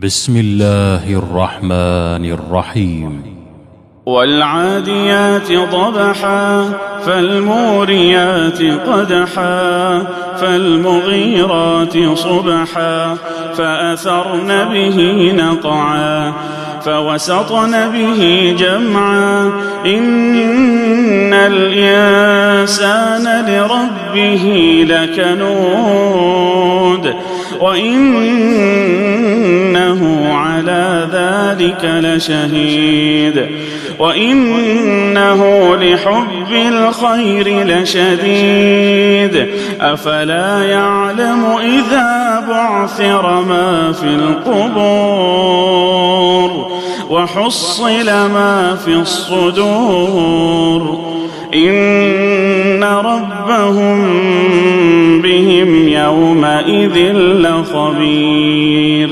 بسم الله الرحمن الرحيم. والعاديات ضبحا فالموريات قدحا فالمغيرات صبحا فأثرن به نقعا فوسطن به جمعا إن الإنسان لربه لكنود وإنه على ذلك لشهيد وإنه لحب الخير لشديد أفلا يعلم إذا بعثر ما في القبور وحصل ما في الصدور إن ربهم بهم يومئذ لخبير.